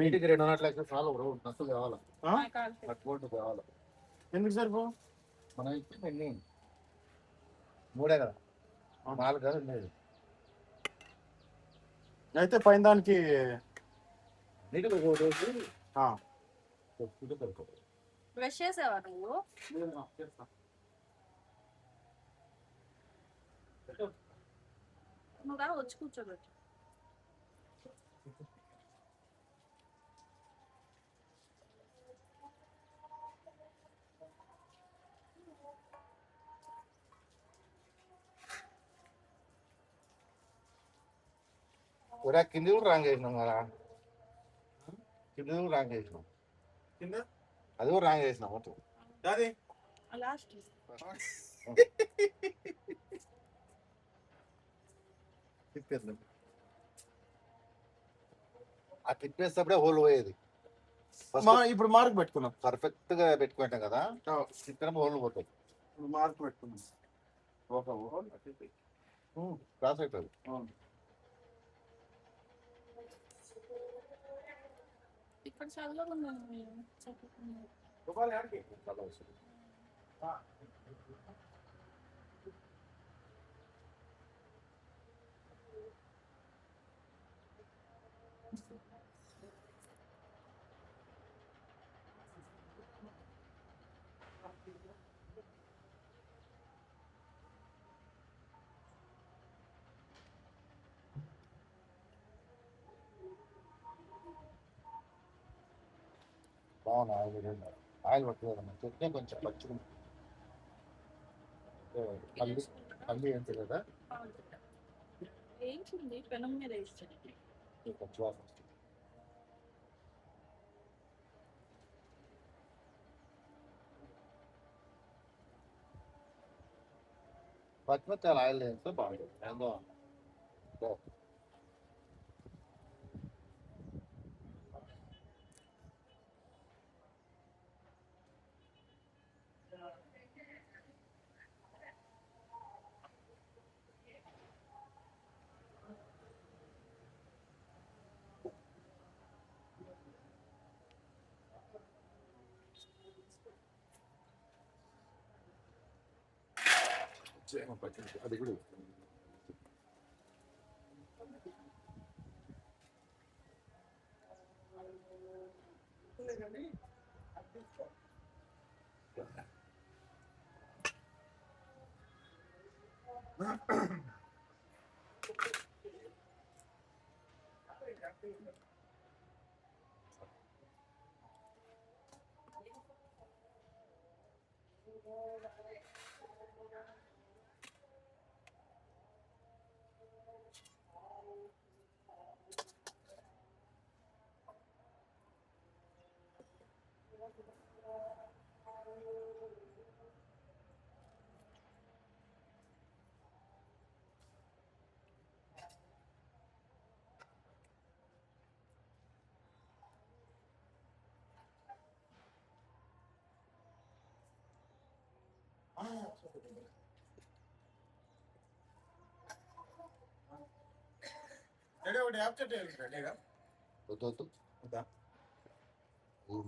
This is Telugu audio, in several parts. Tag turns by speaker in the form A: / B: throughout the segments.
A: ఇంటికి 200 లక్షలు చాలు బ్రో, నష్టం కావాలా, కట్టుకోండి కావాలా.
B: ఎందుకు సరిపో?
A: మనం ఇచ్చింది ఎన్ని 3 కదా, 4 కదా ఉండేది.
B: అయితే పైన దానికి
A: నీటిలో రోజు
C: బ్రష్ చేసావా నువ్వు? నువ్వు వచ్చి కూర్చోబెట్టు.
A: కింది కూడా రాంగ్ చేసినాం కదా, కింది కూడా రాంగ్ చేసినాం,
B: కింద
A: అది కూడా రాంగ్ చేసినాం మొత్తం.
B: అది
C: లాస్ట్
A: తిప్పేద్దాం, ఆ తిప్పేసేటప్పుడే హోల్ పోయేది.
B: ఇప్పుడు మార్క్ పెట్టుకున్నాం,
A: పర్ఫెక్ట్ గా పెట్టుకుంటాం కదా, తిప్పడం హోల్ పోతుంది.
B: ఇప్పుడు మార్క్ పెట్టుకున్నాం,
A: క్రాస్ అవుతుంది.
C: ఇక్కడ చల్లగా ఉన్నాను.
A: బాగున్నా ఆయిల్ పట్టుకోదమ్మా, చట్నీ కొంచెం పచ్చి పల్లి పల్లి ఏంటి కదా,
C: ఏంటి పెనం మీద వేస్తాను.
A: కొంచెం పచ్చిమిరకాయలు ఆయిల్ వేస్తే బాగుంటుంది. ఏందో అది కూడా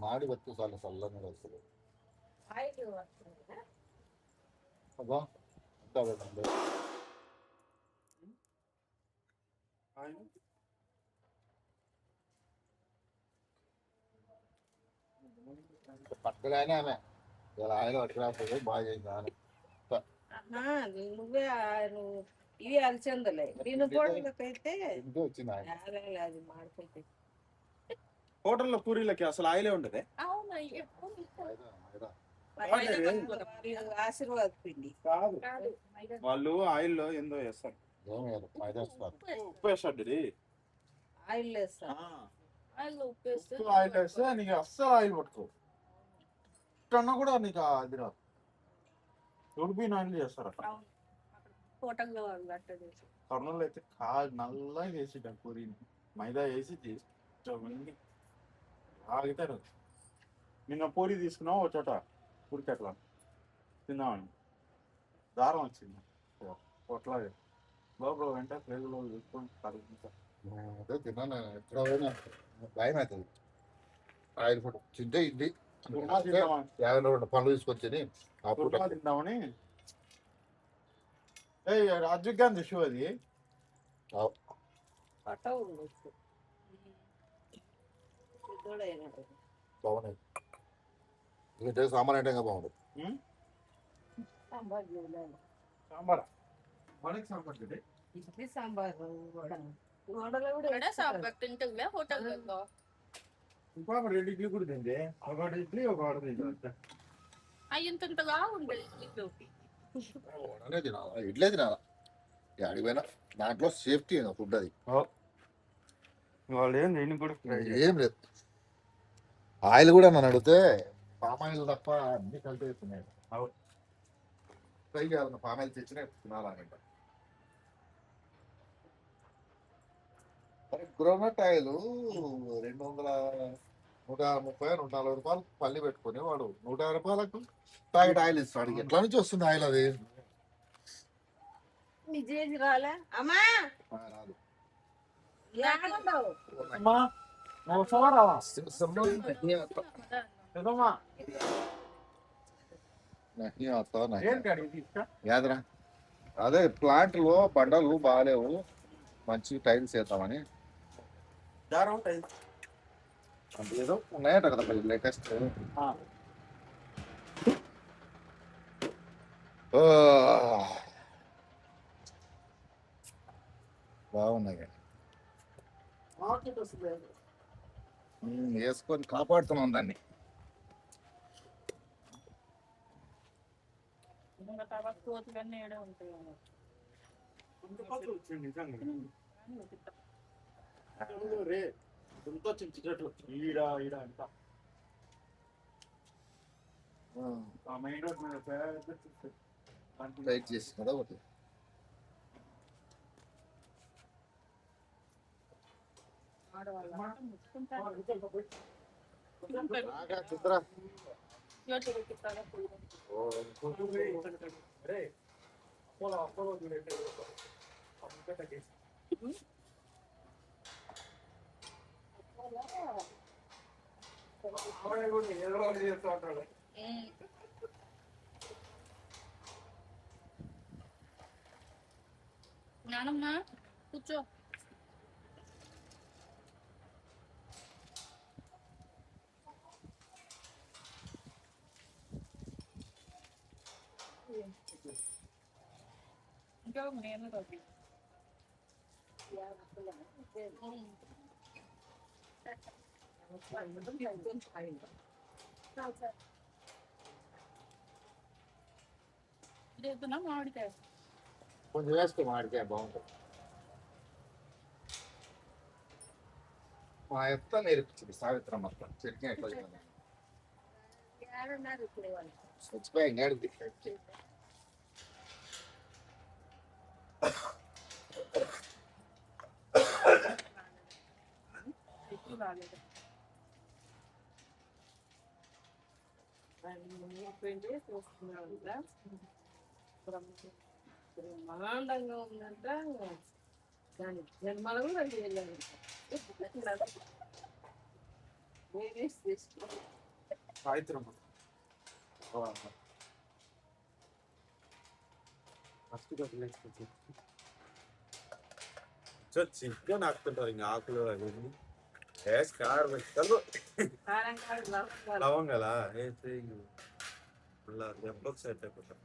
A: ಮಾಡಿ ಬತ್ತು ಸಾಲ ಸಲ್ಲನೆ ವಸ್ತುಗಳು ಅಬ್ಬಾ పట్టుకులానే ఆమె ఇలా ఆయన పట్టుకురాకపోతే బాగా చేయించాను.
D: నువ్వే ఇవి అలసిందలే నేను పోటీలకైతే
A: వచ్చింది ఆయన
D: అది మాడిపోతే
B: హోటల్లో పూరీలకి అసలు ఆయిలే ఉండదే.
D: ఆశీర్వాద్ పిండి
B: కాదు, వాళ్ళు ఆయిల్లో ఏందో వేస్తారు, ఉప్పు వేస్తాడు,
D: ఆయిల్ వేస్తారు.
B: ఆయిల్ వేస్తే నీకు అస్సలు ఆయిల్ పట్టుకో అన్నా కూడా నీకు అది రాదు. ఉడిపిన ఆయిల్ చేస్తారు అట్లా. కర్నూలు అయితే నల్లగా చేసి పూరీని మైదా వేసి చేసి ఆగుతారు. నిన్న పూరి తీసుకున్నావు ఒక చోట పూరికి అట్లా తిందామని దారం వచ్చింది పొట్లాగే లోపల వెంట ప్లేగులో వేసుకొని కలుగుతా
A: అదే తిన్నాను ఎక్కడ పోయినా భయం అవుతుంది ఆయిల్ ఫుడ్ తింటే ఇడ్లీ
B: కుర్మా తిందామా?
A: 52 పనులు తీసుకొచ్చి ఆ పూట
B: కుర్మా తిందామని. ఏయ్ రాజు గాంధీ షూ అది.
D: పట్టవు ఉండొచ్చు. పెద్దోడైనాడు.
A: బాగున్నాయి ఇంకా సాంబార్ అంటే ఇంకా బాగుంది
D: సాంబార్ చేయలేదు.
B: సాంబార్ మనకి సాంబార్ తింటే
D: ఇడ్లీ సాంబార్ కూడా వడలో కూడా
C: ఇక్కడ సాంబార్ తింటుందా హోటల్లో?
B: ఇంకా 2 ఇడ్లీ కూడా తింటే ఒకటి ఇడ్లీ ఒక వడ తింటే
C: అయ్యంతగా ఉండేది ఇడ్లీలోకి.
A: వడనే తినాలా ఇడ్లే తినాలా ఆడికి పోయినా దాంట్లో సేఫ్టీ ఫుడ్ అది
B: వాళ్ళు ఏం దీన్ని కూడా
A: ఏం లేదు ఆయిల్ కూడా నన్ను అడిగితే పామ్ ఆయిల్ తప్ప అన్ని కలిపి వేస్తున్నాయి ట్రై చేయాలన్న పామ్ ఆయిల్ తెచ్చినా తినాలంట మరి గ్రౌండ్నట్ ఆయిల్ 130-140 రూపాయలు పల్లి పెట్టుకుని వాడు 150 రూపాయలకు ప్యాకెట్ ఆయిల్ ఇస్తాడు ఎట్లా నుంచి వస్తుంది ఆయిల్ అది
D: మీ చేసి రాలే అమ్మా
A: రాదు
D: ఏడున్నావు?
B: అమ్మా నువ్వు చూడరావా ఏంటి అడిగి తీసుకా
A: యాదరా అదే ప్లాంట్ లో బండలు బాగాలేవు మంచి టైల్స్ వేద్దామని
B: దారం ఉంటుంది.
A: అంటే ఏదో ఉన్నాయట కదా లేటెస్ట్ బాగున్నాయి
B: మార్కెట్ వస్తుంది.
A: వేసుకొని కాపాడుతున్నాం దాన్ని
C: ఇంకా తర్వాత కోతులన్నీ ఏడే ఉంటాయి.
B: అందుకోసం వచ్చింది నిజంగా. రే ఎంతో చించేటట్లు ఈడ ఈడ అంతా ఆ మెయిన్ రోడ్ మీద పెద్ద
A: టైట్ చేసి కదా ఒకటి
C: ఆడవాళ్ళ
A: చిత్ర
B: రే అపోలో అపోలో చేస్తూ ఉంటాడు.
C: నానమ్మ కూర్చో. ఇంకా నేను రవి ఇదేతున్నా మామిడికాయ
A: కొంచెం వేస్తే మాడికాయ బాగుంటుంది మా ఎత్త నేర్పించింది సావిత్రమ్మ చట్నీ ఎట్లా చేయాలి చచ్చిపోయా ఇంకేడిది
C: రాలేదు.
D: బ్రహ్మాండంగా ఉందంట. దాని జన్మలు కూడా వెళ్ళారు.
B: సాయిత్రమ్మ ఫస్ట్ చికెన్ ಹಾಕ್ತಿರ್ತಾರೆ ಹಿಂಗೆ ಆಕಳು ಕಾರ್ ಕಲ್ಲು ಲವಂಗಲ್ಲ దెబ్బకు సెట్ అయిపోతారు.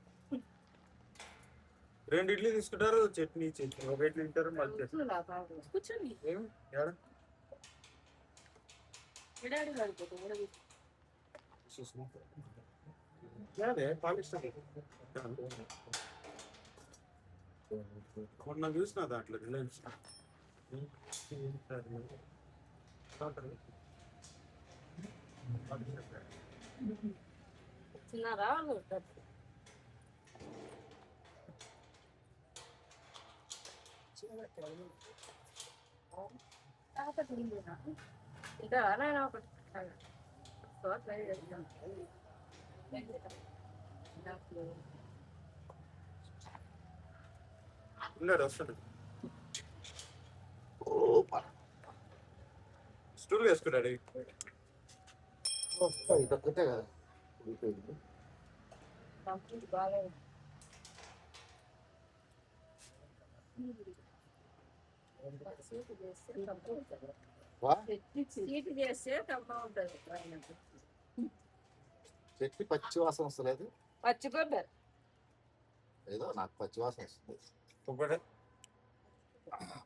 B: 2 ఇడ్లీ తీసుకుంటారు చట్నీ ఒక ఇడ్లీ తింటారు మళ్ళీ
C: కూర్చోండి
B: ఏం ఏడ
C: విడాడి పడిపోతుంది.
B: అదే పాలిస్తాను మొన్న చూసిన దాంట్లో రిలయన్స్
D: చిన్నారా ఇంకా నేను ఒకటి ట్రై చేస్తాను.
B: ఉన్నాడు వస్తాడు. స్టూల్ వేసుకున్నాడు.
A: ఇదొక్కటే కదా ఉడిపోయింది.
D: కంప్లీట్ బాగా సీటు చేస్తే తక్కువ ఉంటుంది.
A: వా
D: సీటు చేస్తే తక్కువ ఉంటుంది.
A: చెట్టి పచ్చి వాసన వస్తలేదు.
D: పచ్చి కొబ్బరి
A: ఏదో నాకు పచ్చి వాసన వస్తుంది.
B: కొబ్బరి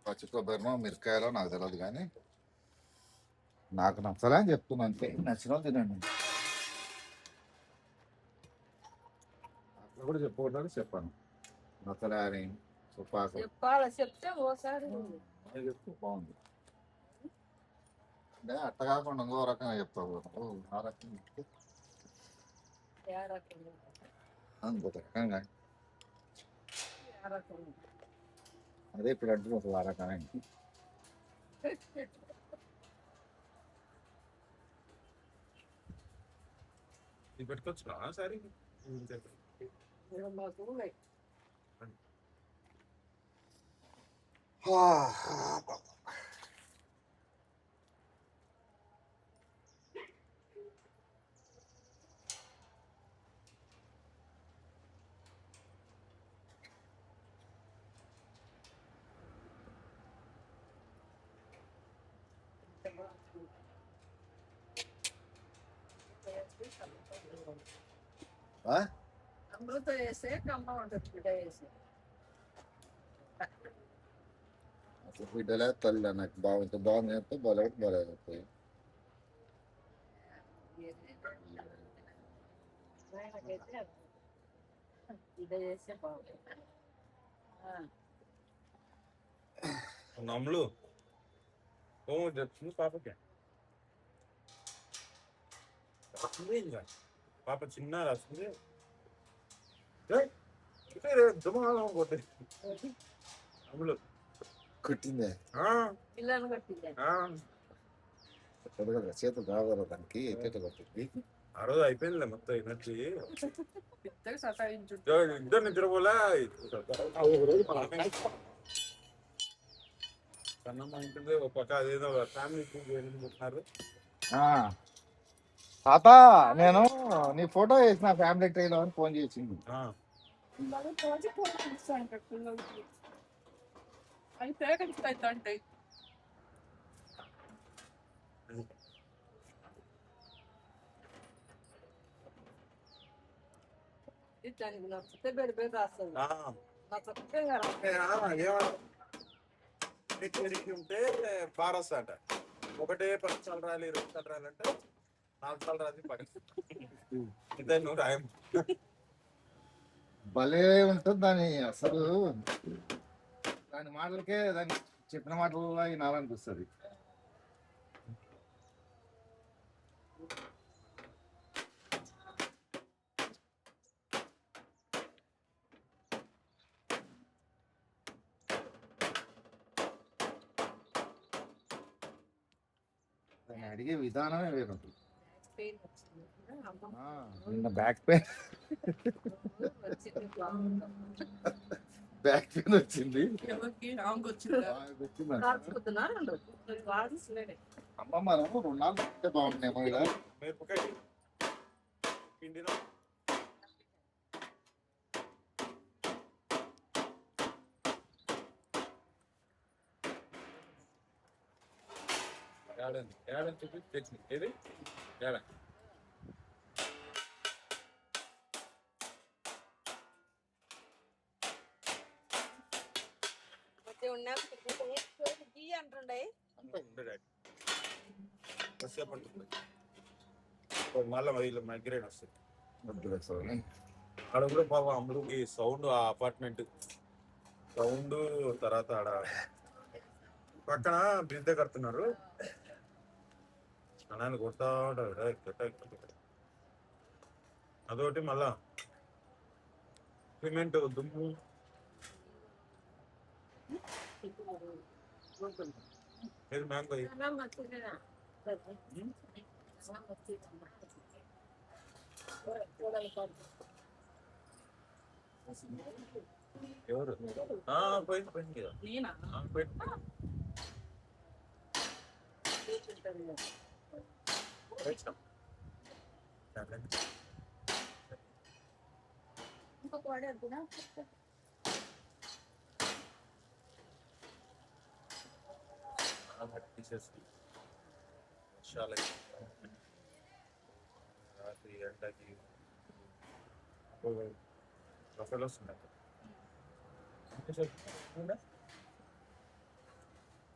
A: పచ్చి కొబ్బరినో మిరకాయలో నాకు తెలియదు, కానీ నాకు నచ్చలే అని చెప్తున్నా అంతే. నచ్చిన తినండి. అట్లా కూడా చెప్పకూడదని చెప్పాను. నచ్చలే అని చెప్పాక
D: చెప్పాలి. చెప్తే ఓసారి
A: చెప్తూ బాగుంది. అంటే అట్ట కాకుండా ఇంకో రకంగా చెప్తావు. ఆ రకంగా చెప్తే ఇంకో రకంగా అదే ఇప్పుడు అంటున్నావు ఆ రకంగా.
B: ఇది పెట్టుకోవచ్చు సరే.
D: మాకు
A: ఆ?
D: అమృతం వేస్తే కమ్మ ఉంటుంది. బిడ్డ వేసి
A: అసలు బిడ్డలే తల్లి నాకు బాగుంటే బాగుంది చెప్తే బాగాలేకపోతే బాగాలేకపోయి.
D: నాయనకైతే బిడ్డ చేస్తే బాగుంటుంది.
B: నమ్ములు ఓ చెప్తుంది పాపకి. రాస్తుంది ఇంకా పాప చిన్న రాస్తుంది. నమ్ములు
A: కుట్టిందే
D: పిల్లలు కట్టింది.
A: కదా చేతులు రావాలి దానికి ఎట్ట కొట్టింది.
B: ఆ రోజు అయిపోయిందిలే మొత్తం ఎనర్జీ.
C: పెద్దగా సతాయించు.
B: ఇద్దరు నిద్రపోలే. కన్నమ్మ ఉంటుంది ఒక పక్క, అదేదో ఫ్యామిలీ అనుకుంటున్నారు.
A: తాత నేను నీ ఫోటో వేసిన ఫ్యామిలీ ట్రైలో అని ఫోన్ చేసింది.
C: రోజు ఫోన్ చూస్తాను పిల్లలకి. అవి పేకడిస్తాయి అంటే
D: ఇట్లాంటి నచ్చితే బెడ్ బెడ్ రాస్తుంది. నచ్చితే
B: ఉంటే పారస్ అంట. ఒకటే 10 సార్లు రాలి 2 సార్లు రాయాలంటే 4 సార్లు రాసి పక్కన నువ్వు రాయం.
A: భలే ఉంటుంది దాని అసలు. దాని మాటలకే దాన్ని చెప్పిన మాటలు వినాలనిపిస్తుంది. దాన్ని అడిగే విధానమే వేరుంటుంది.
D: పెయిన్ వచ్చింది.
A: నిన్న బ్యాక్ పెయిన్
D: వచ్చింది.
A: బ్యాక్ పెయిన్ వచ్చింది.
C: ఎవరికి రాంగ్ వచ్చిందా?
D: కాల్చుకుతున్నారు వాడిసలేడే.
A: అమ్మ మనం 2 నాలుగు తింటే బాగుంటున్నాయేమో ఇలా.
B: మిరపకాయ పిండినా ఏడండి చూపి తెచ్చింది. ఏది ఏడ
D: అంటుండే
B: కాసేపు ఉంటుంది. మళ్ళీ వీళ్ళు మైగ్రేన్ వస్తుంది. ఆడ కూడా పాప అమ్ముడుకి సౌండ్, ఆ అపార్ట్మెంట్ సౌండ్, తర్వాత ఆడ పక్కన బిందె కడుతున్నారు. అన్నాన్ని కొడతా ఉంటారు. అదొకటి మళ్ళా సిమెంట్ దుమ్ము. ఏది మ్యాంగో ఎవరు పోయింది కదా.
C: నేనా?
B: పోయింది.
D: ఇంకొక వాడే వద్దునా
B: తీసేసి వర్షాలకి రాత్రి ఎండకి రఫెల్ వస్తున్నాయి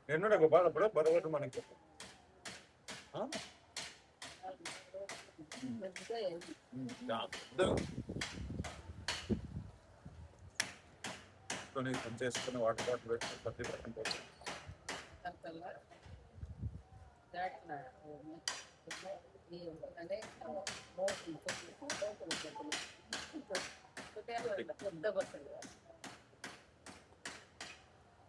B: ఎన్నుండే గోపాల్ అప్పుడు బరబట్టు మనకి పని చేసుకుని వాటర్ బాటిల్ పెట్టి ప్రతి పక్కన
D: పెద్ద బస్సు